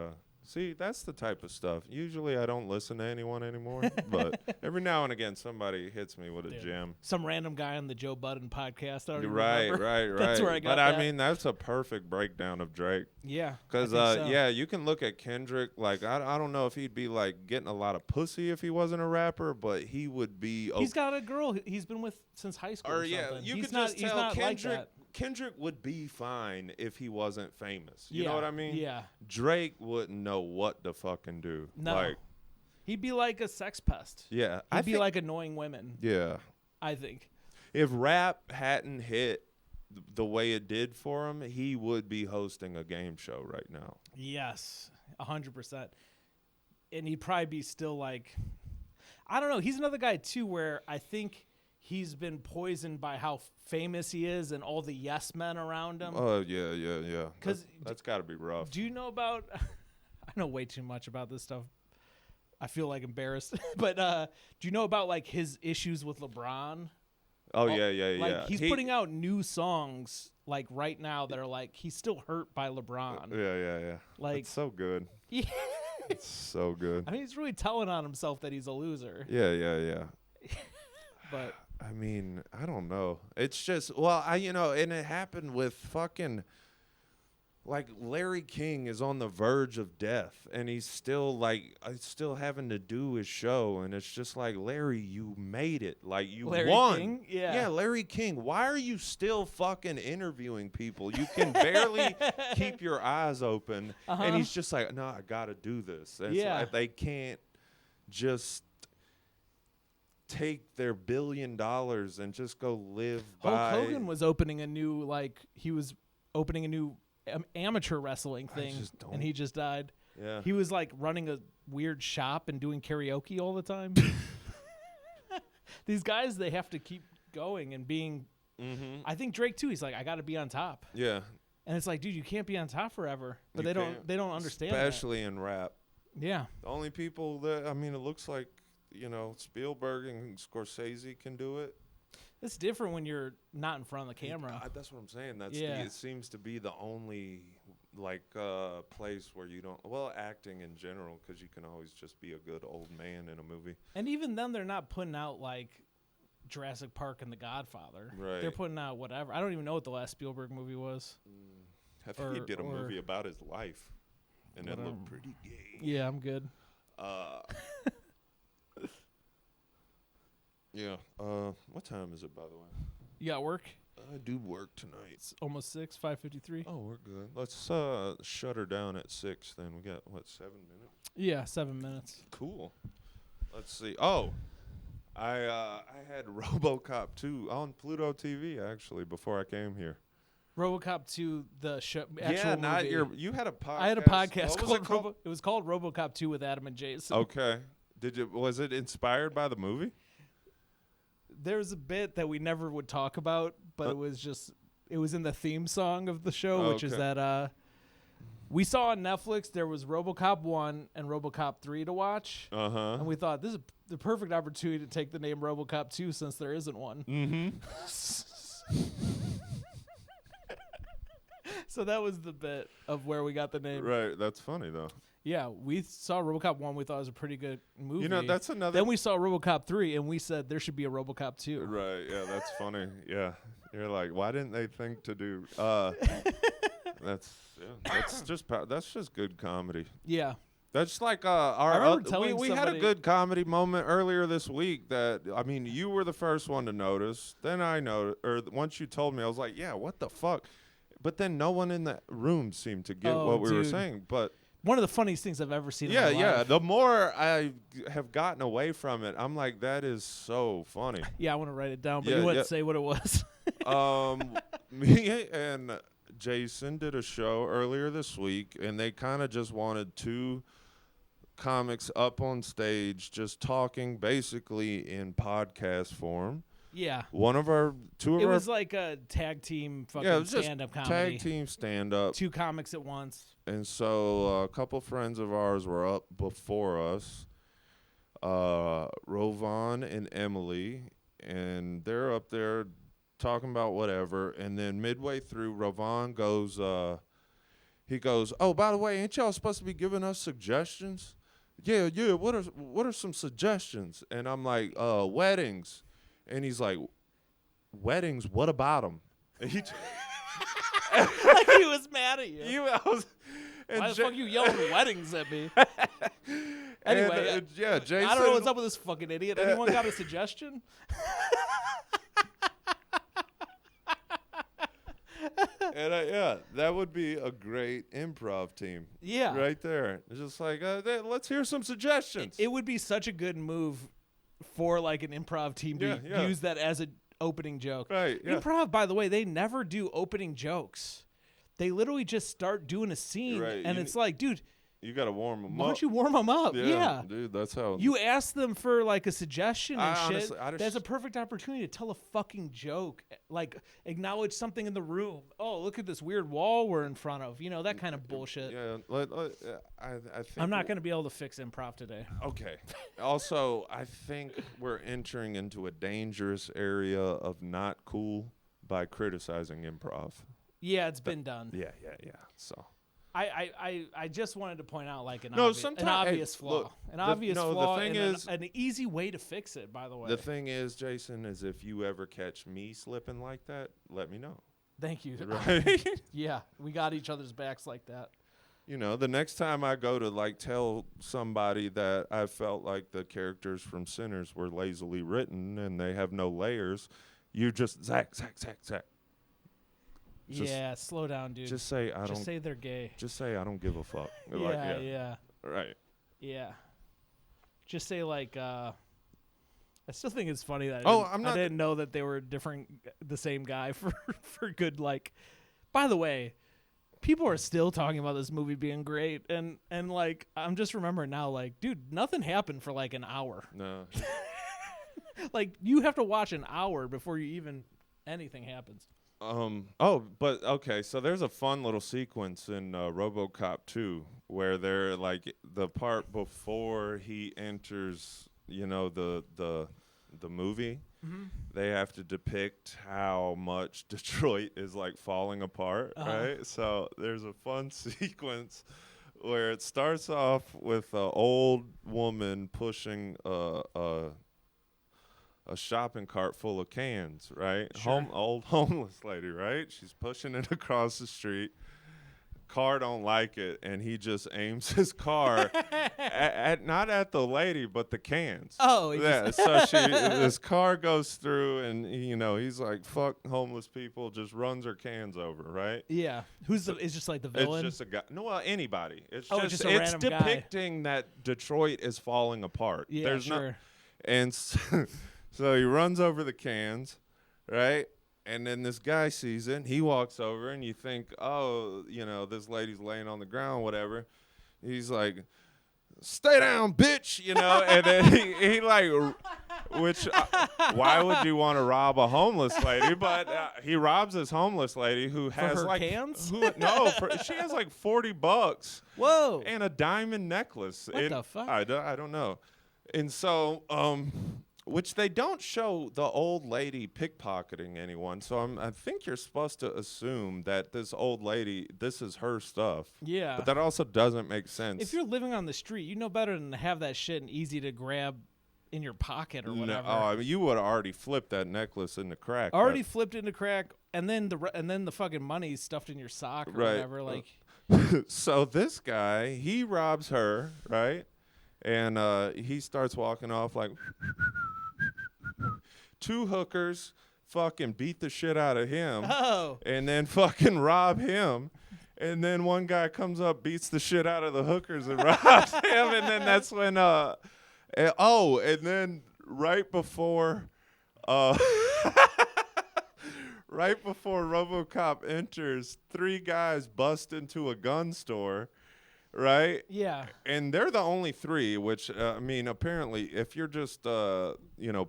See, that's the type of stuff. Usually I don't listen to anyone anymore, but every now and again somebody hits me with a gem. Some random guy on the Joe Budden podcast. I don't even right. remember. That's where I got that. I mean, that's a perfect breakdown of Drake. Yeah. Because, so. Yeah, you can look at Kendrick. Like, I don't know if he'd be, like, getting a lot of pussy if he wasn't a rapper, but he would be... He's got a girl he's been with since high school or yeah, something. You he's could not, just tell not Kendrick... Like that. Kendrick would be fine if he wasn't famous. You know what I mean? Yeah. Drake wouldn't know what to fucking do. No. Like, he'd be like a sex pest. Yeah. He'd be like annoying women. Yeah. I think. If rap hadn't hit the way it did for him, he would be hosting a game show right now. Yes. 100%. And he'd probably be still like, I don't know. He's another guy too where I think he's been poisoned by how famous he is and all the yes men around him. Oh, yeah. Because that's got to be rough. Do you know about... I know way too much about this stuff. I feel like embarrassed. But do you know about like his issues with LeBron? Oh, yeah. Like he's putting out new songs like right now that are like he's still hurt by LeBron. Yeah. Like, it's so good. Yeah. It's so good. I mean, he's really telling on himself that he's a loser. Yeah. But I mean, I don't know. It's just, well, and it happened with fucking, like, Larry King is on the verge of death, and he's still, like, still having to do his show, and it's just like, Larry, you made it. Like, you won. King? Yeah. Yeah, Larry King. Why are you still fucking interviewing people? You can barely keep your eyes open, and he's just like, no, I got to do this. And like, they can't just take their $1 billion and just go live by. Hulk Hogan was opening a new amateur wrestling thing, and he just died. Yeah. He was like running a weird shop and doing karaoke all the time. These guys, they have to keep going and being. Mm-hmm. I think Drake too. He's like, I got to be on top. Yeah. And it's like, dude, you can't be on top forever. But they don't understand. Especially in rap. Yeah. The only people that it looks like, Spielberg and Scorsese can do it. It's different when you're not in front of the camera. That's what I'm saying. It seems to be the only place where you don't. Well, acting in general, because you can always just be a good old man in a movie. And even then, they're not putting out like Jurassic Park and The Godfather. Right. They're putting out whatever. I don't even know what the last Spielberg movie was. I think he did a movie about his life, and it looked pretty gay. Yeah, I'm good. Yeah. What time is it, by the way? You got work? I do work tonight. It's almost 6, 5:53. Oh, we're good. Let's shut her down at 6 then. We got, 7 minutes? Yeah, 7 minutes. Cool. Let's see. Oh, I had RoboCop 2 on Pluto TV, actually, before I came here. RoboCop 2, the show, actual movie. Not you had a podcast. I had a podcast What was it called? It was called RoboCop 2 with Adam and Jason. Okay. Was it inspired by the movie? There's a bit that we never would talk about, but it was in the theme song of the show, which is that we saw on Netflix there was RoboCop 1 and RoboCop 3 to watch. And we thought this is the perfect opportunity to take the name RoboCop 2 since there isn't one. So that was the bit of where we got the name. Right, that's funny though. Yeah, we saw RoboCop 1. We thought it was a pretty good movie. You know, that's another. Then we saw RoboCop 3, and we said there should be a RoboCop 2. Right, yeah, that's funny. Yeah, you're like, why didn't they think to do? That's just good comedy. Yeah. That's like we had a good comedy moment earlier this week that, I mean, you were the first one to notice. Then I know, or once you told me, I was like, yeah, what the fuck? But then no one in the room seemed to get what we were saying. But one of the funniest things I've ever seen in my life. Yeah. The more I have gotten away from it, I'm like, that is so funny. Yeah, I want to write it down, but you wouldn't say what it was. Me and Jason did a show earlier this week, and they kind of just wanted two comics up on stage just talking basically in podcast form. Yeah. It was like a tag team fucking stand-up comedy. Tag team stand-up. Two comics at once. And so a couple friends of ours were up before us, Rovan and Emily, and they're up there talking about whatever. And then midway through, Rovan goes, he goes, "Oh, by the way, ain't y'all supposed to be giving us suggestions?" Yeah. What are some suggestions? And I'm like, weddings. And he's like, weddings? What about them? Like he was mad at you. Why the fuck you yelling weddings at me? Anyway, Jason. I don't know what's up with this fucking idiot. Anyone got a suggestion? And that would be a great improv team. Yeah. Right there. It's just like, let's hear some suggestions. It would be such a good move for like an improv team to use that as an opening joke. Right. Yeah. Improv, by the way, they never do opening jokes. They literally just start doing a scene, and it's like, dude, you got to warm them up. Why don't you warm them up? Yeah. Dude, that's how. You ask them for like a suggestion and shit. Honestly, that's a perfect opportunity to tell a fucking joke. Like, acknowledge something in the room. Oh, look at this weird wall we're in front of. You know, that kind of bullshit. Yeah. I think I'm not going to be able to fix improv today. Okay. Also, I think we're entering into a dangerous area of not cool by criticizing improv. Yeah, it's been done. Yeah. So. I just wanted to point out like an obvious flaw. The thing is, an easy way to fix it, by the way. The thing is, Jason, is if you ever catch me slipping like that, let me know. Thank you. Right? Yeah, we got each other's backs like that. You know, the next time I go to like tell somebody that I felt like the characters from Sinners were lazily written and they have no layers, you just Zach. Slow down, dude. Just say Just say they're gay. Just say I don't give a fuck. Yeah. Right. Yeah. Just say like I still think it's funny that I didn't know that they were the same guy for good like. By the way, people are still talking about this movie being great and like I'm just remembering now like, dude, nothing happened for like an hour. No. Like you have to watch an hour before anything happens. But okay, so there's a fun little sequence in RoboCop 2 where they're like the part before he enters, you know, the movie. Mm-hmm. They have to depict how much Detroit is like falling apart, right? So there's a fun sequence where it starts off with an old woman pushing a shopping cart full of cans, right? Sure. Old homeless lady, right? She's pushing it across the street. Car don't like it, and he just aims his car not at the lady, but the cans. Oh, yeah. So this car goes through, and you know he's like, "Fuck homeless people," just runs her cans over, right? Yeah. It's just like the villain. It's just a guy. No, anybody. It's just a random guy. depicting that Detroit is falling apart. Yeah, There's sure. And so he runs over the cans, right? And then this guy sees it, and he walks over, and you think, oh, you know, this lady's laying on the ground, whatever. He's like, stay down, bitch, you know, and then he like, which, why would you want to rob a homeless lady? But he robs this homeless lady who has her like, cans? She has like $40. Whoa. And a diamond necklace. What the fuck? I don't know. And so, which they don't show the old lady pickpocketing anyone. So I think you're supposed to assume that this old lady, this is her stuff. Yeah. But that also doesn't make sense. If you're living on the street, you know better than to have that shit and easy to grab in your pocket or whatever. No, I mean, you would have already flipped that necklace into crack. Already flipped into crack, and then the fucking money stuffed in your sock or whatever. Like, so this guy, he robs her, right? And he starts walking off like 2 hookers fucking beat the shit out of him. Oh. And then fucking rob him. And then one guy comes up, beats the shit out of the hookers and robs him. And then that's when and then right before right before RoboCop enters, 3 guys bust into a gun store, right? Yeah. And they're the only 3, which, I mean, apparently, if you're just,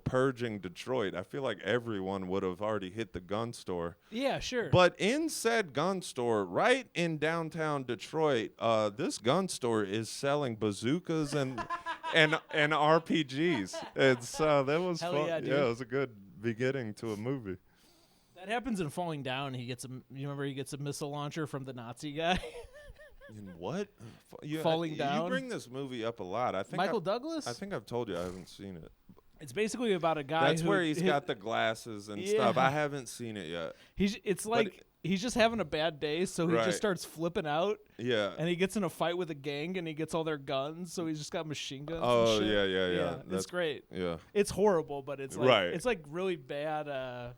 purging Detroit, I feel like everyone would have already hit the gun store. Yeah, sure. But in said gun store, right in downtown Detroit, this gun store is selling bazookas and RPGs. And so that was Hell fun. yeah, dude. Yeah, it was a good beginning to a movie. That happens in Falling Down. You remember he gets a missile launcher from the Nazi guy? In what? Falling Down? You bring this movie up a lot. I think Michael Douglas? I think I've told you I haven't seen it. It's basically about a guy That's where he's got the glasses and stuff. I haven't seen it yet. It's like he's just having a bad day, so he just starts flipping out. Yeah. And he gets in a fight with a gang, and he gets all their guns, so he's just got machine guns. Oh, and shit. yeah. It's great. Yeah. It's horrible, but it's like it's like really bad.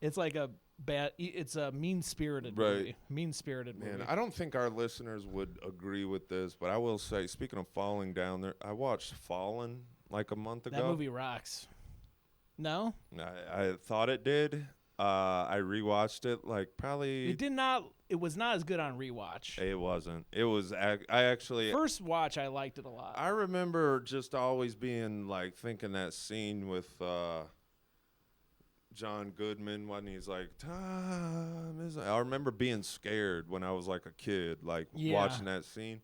It's like a bad. It's a mean-spirited movie. Mean-spirited movie. Man, I don't think our listeners would agree with this, but I will say, speaking of Falling Down, I watched Fallen like a month ago. That movie rocks. No? I thought it did. I rewatched it like probably. It did not. It was not as good on rewatch. It wasn't. It was. I actually. First watch, I liked it a lot. I remember just always being like thinking that scene with John Goodman when he's like, time is. I remember being scared when I was like a kid, like watching that scene.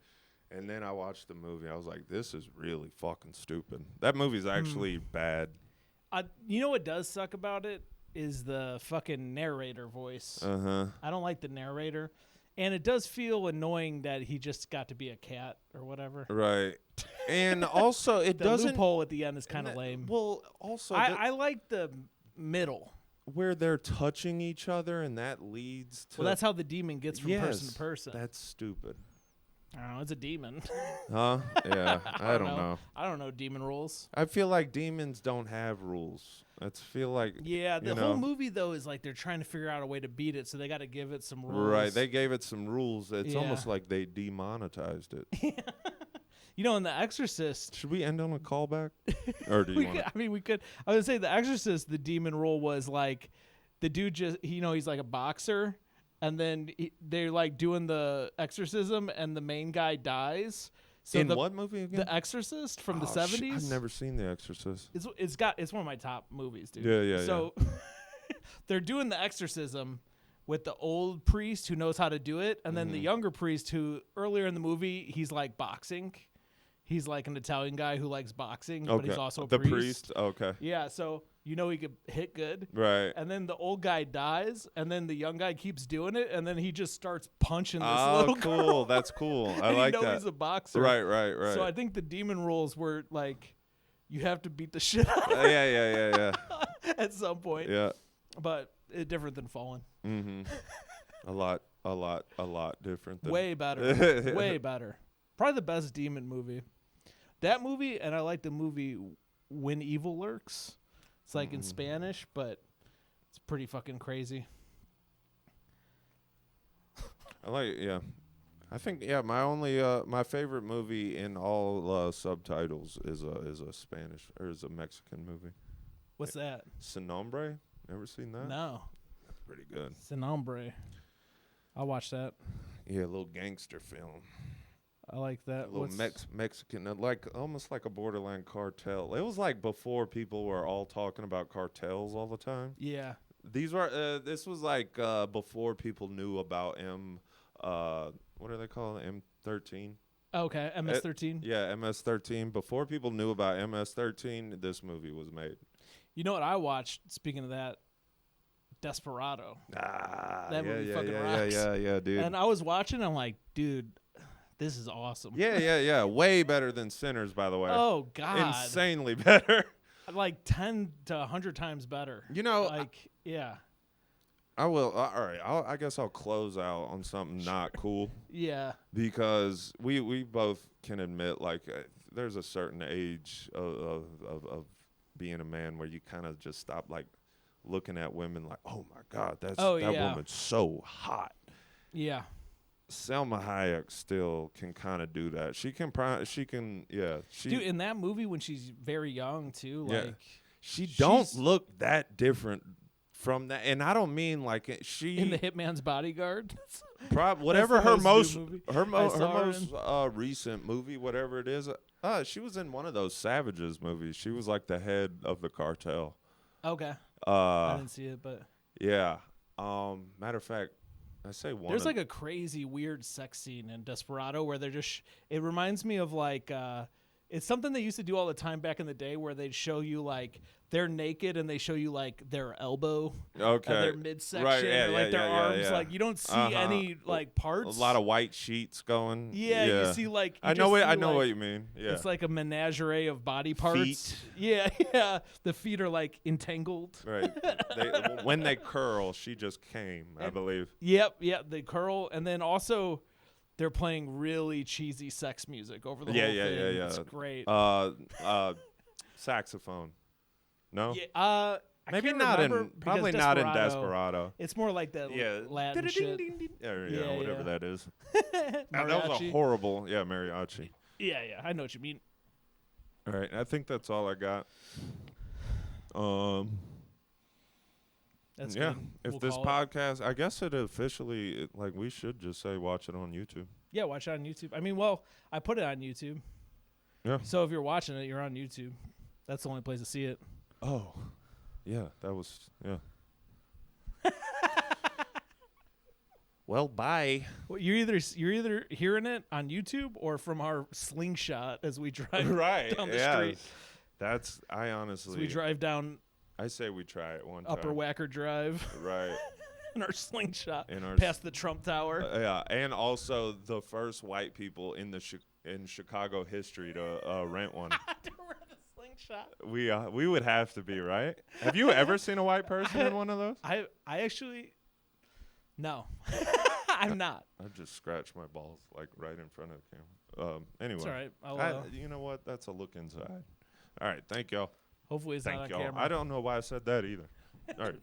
And then I watched the movie. I was like, this is really fucking stupid. That movie's actually bad. You know what does suck about it is the fucking narrator voice. I don't like the narrator. And it does feel annoying that he just got to be a cat or whatever. Right. And also, it doesn't. The loophole at the end is kind of lame. Well, also. I like the middle. Where they're touching each other and that leads to. Well, that's how the demon gets from person to person. That's stupid. I don't know. It's a demon. Huh? Yeah. I don't know. I don't know demon rules. I feel like demons don't have rules. I feel like. Yeah. The whole movie, though, is like they're trying to figure out a way to beat it, so they got to give it some rules. Right. They gave it some rules. It's almost like they demonetized it. You know, in The Exorcist. Should we end on a callback? Or do you want I mean, we could. I was going to say, The Exorcist, the demon rule was like the dude just, he's like a boxer. And then they're like doing the exorcism, and the main guy dies. So in what movie again? The Exorcist from the 70s. I've never seen The Exorcist. It's one of my top movies, dude. Yeah. So they're doing the exorcism with the old priest who knows how to do it, and then the younger priest who earlier in the movie he's like boxing. He's like an Italian guy who likes boxing, but he's also a priest. Okay. Yeah, so he could hit good. Right. And then the old guy dies, and then the young guy keeps doing it, and then he just starts punching this little girl. Cool. That's cool. I like that. He's a boxer. Right. So I think the demon rules were like, you have to beat the shit out of her. Yeah. At some point. Yeah. But it's different than Fallen. Mm-hmm. A lot different. Way better. Way better. Probably the best demon movie. That movie, and I like the movie When Evil Lurks. It's like in Spanish, but it's pretty fucking crazy. I think my favorite movie in all subtitles is a Spanish or is a Mexican movie. What's that? Sin Nombre? Never seen that? No. That's pretty good. Sin Nombre. I'll watch that. Yeah, a little gangster film. I like that. A little Mexican, like almost like a borderline cartel. It was like before people were all talking about cartels all the time. Yeah. This was like before people knew about what are they called? M13. Okay, MS-13. Yeah, MS-13. Before people knew about MS-13, this movie was made. You know what I watched? Speaking of that, Desperado. That movie fucking rocks. Yeah, dude. And I was watching. I'm like, dude, this is awesome. Yeah. Way better than Sinners, by the way. Oh God, insanely better. Like 10 to 100 times better. You know, like yeah. I will. All right. I guess I'll close out on something not cool. Yeah. Because we both can admit, like, there's a certain age of being a man where you kind of just stop, like, looking at women like, oh my God, that woman's so hot. Yeah. Selma Hayek still can kind of do that. She can, Dude, in that movie when she's very young too, like she don't look that different from that, and I don't mean like she in The Hitman's Bodyguard. Whatever her most recent movie, whatever it is. She was in one of those Savages movies. She was like the head of the cartel. Okay. I didn't see it, but yeah. Matter of fact, I say one. There's like a crazy weird sex scene in Desperado where they're just. It reminds me of like. It's something they used to do all the time back in the day where they'd show you like they're naked and they show you like their elbow, their midsection, right, or like their arms. Yeah. Like you don't see any like parts. A lot of white sheets going. Yeah. You see like. I know what you mean. Yeah. It's like a menagerie of body parts. Feet. Yeah. The feet are like entangled. Right. When they curl, she just came, I believe. Yep. They curl, and then also. They're playing really cheesy sex music over the whole thing. Yeah. It's great. Saxophone. No? Yeah, maybe not probably not in Desperado. It's more like that Latin shit. Yeah, whatever that is. That was a horrible, mariachi. Yeah, I know what you mean. All right, I think that's all I got. That's good. If this podcast, I guess it officially, like, we should just say watch it on YouTube. Yeah, watch it on YouTube. I mean, I put it on YouTube. Yeah. So if you're watching it, you're on YouTube. That's the only place to see it. Oh, yeah, that was, yeah. Well, bye. Well, you're either hearing it on YouTube or from our slingshot as we drive down the street. I honestly. So we drive down. I say we try it one Upper time. Wacker Drive. Right. In our slingshot. Past the Trump Tower. Yeah, and also the first white people in Chicago history to rent one. To rent a slingshot. We would have to be, right? Have you ever seen a white person in one of those? I actually, no. I'm not. I just scratched my balls like right in front of the camera. Anyway. It's all right. You know what? That's a look inside. All right. Thank y'all. Hopefully it's not on camera. I don't know why I said that either. All right.